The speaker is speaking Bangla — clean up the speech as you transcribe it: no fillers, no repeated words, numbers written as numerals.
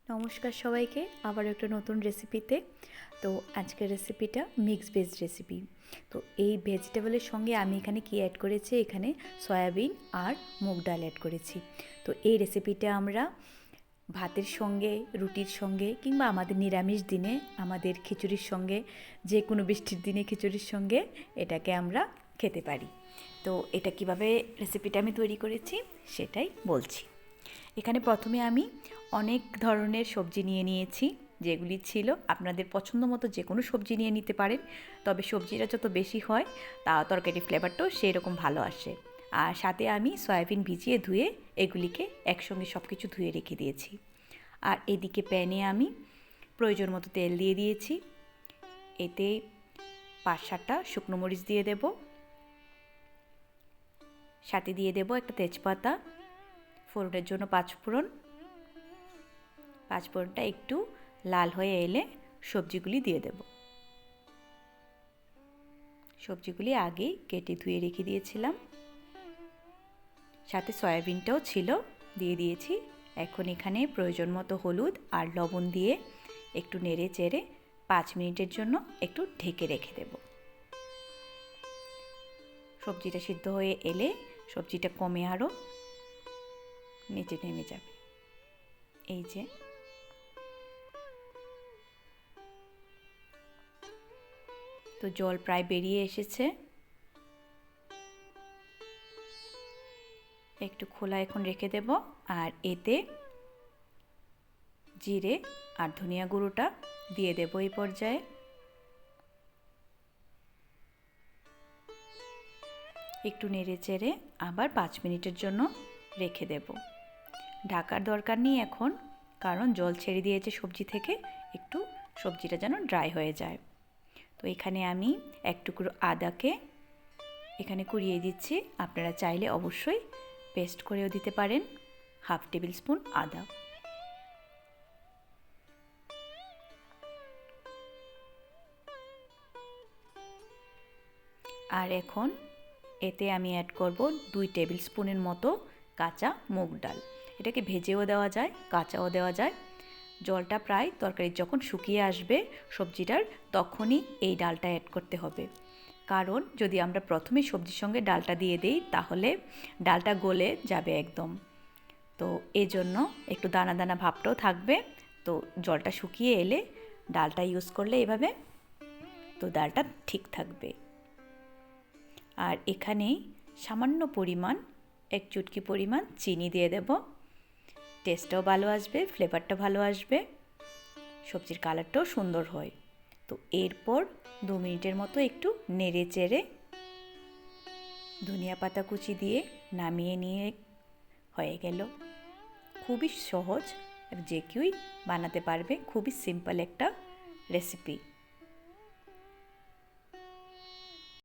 নমস্কার সবাইকে আবার একটা নতুন রেসিপিতে। তো আজকের রেসিপিটা মিক্স ভেজ রেসিপি। তো এই ভেজিটেবলের সঙ্গে আমি এখানে কি অ্যাড করেছি, এখানে সয়াবিন আর মুগ ডাল অ্যাড করেছি। তো এই রেসিপিটা আমরা ভাতের সঙ্গে, রুটির সঙ্গে কিংবা আমাদের নিরামিষ দিনে, আমাদের খিচুড়ির সঙ্গে, যে কোনো বৃষ্টির দিনে খিচুড়ির সঙ্গে এটাকে আমরা খেতে পারি। তো এটা কিভাবে রেসিপিটা আমি তৈরি করেছি সেটাই বলছি। এখানে প্রথমে আমি অনেক ধরনের সবজি নিয়ে নিয়েছি, যেগুলি ছিল আপনাদের পছন্দ মতো যে কোনো সবজি নিয়ে নিতে পারেন। তবে সবজিটা যত বেশি হয় তা তরকারির ফ্লেভারটাও সেই রকম ভালো আসে। আর সাথে আমি সয়াবিন ভিজিয়ে ধুয়ে এগুলিকে একসঙ্গে সব কিছু ধুয়ে রেখে দিয়েছি। আর এদিকে প্যানে আমি প্রয়োজন মতো তেল দিয়ে দিয়েছি। এতে 5-7টা শুকনো মরিচ দিয়ে দেব, সাথে দিয়ে দেব একটা তেজপাতা, ফোড়নের জন্য পাঁচফোড়নটা একটু লাল হয়ে এলে সবজিগুলি দিয়ে দেব। সবজিগুলি আগেই কেটে ধুয়ে রেখে দিয়েছিলাম, সাথে সয়াবিনটাও ছিল, দিয়ে দিয়েছি। এখন এখানে প্রয়োজন মতো হলুদ আর লবণ দিয়ে একটু নেড়ে চেড়ে 5 মিনিটের জন্য একটু ঢেকে রেখে দেব। সবজিটা সিদ্ধ হয়ে এলে সবজিটা কমে আরও নিচে নেমে যাবে। এই যে তো জল প্রায় বেরিয়ে এসেছে, একটু খোলা এখন রেখে দেব। আর এতে জিরে আর ধনিয়া গুঁড়োটা দিয়ে দেব এই পর্যায়ে। একটু নেড়ে চেড়ে আবার 5 মিনিটের জন্য রেখে দেব। ঢাকার দরকার নেই এখন, কারণ জল ছেড়ে দিয়েছে সবজি থেকে, একটু সবজিটা যেন ড্রাই হয়ে যায়। তো এখানে আমি এক টুকরো আদাকে এখানে কুড়িয়ে দিচ্ছি, আপনারা চাইলে অবশ্যই পেস্ট করেও দিতে পারেন, 1/2 টেবিল স্পুন আদা। আর এখন এতে আমি অ্যাড করব 2 টেবিল স্পুনের মতো কাঁচা মুগ ডাল। এটাকে ভেজেও দেওয়া যায়, কাঁচাও দেওয়া যায়। জলটা প্রায় তরকারি যখন শুকিয়ে আসবে সবজিটার, তখনই এই ডালটা অ্যাড করতে হবে। কারণ যদি আমরা প্রথমে সবজির সঙ্গে ডালটা দিয়ে দিই তাহলে ডালটা গলে যাবে একদম। তো এই জন্য একটু দানা দানা ভাবটাও থাকবে। তো জলটা শুকিয়ে এলে ডালটা ইউজ করলে এভাবে তো ডালটা ঠিক থাকবে। আর এখানে সামান্য পরিমাণ, 1 চুটকি পরিমাণ চিনি দিয়ে দেব। টেস্টটাও ভালো আসবে, ফ্লেভারটা ভালো আসবে, সবজির কালারটাও সুন্দর হয়। তো এরপর 2 মিনিটের মতো একটু নেড়ে চেড়ে ধনিয়া পাতা কুচি দিয়ে নামিয়ে নিয়ে হয়ে গেল। খুবই সহজ, যে কেউই বানাতে পারবে, খুবই সিম্পল একটা রেসিপি।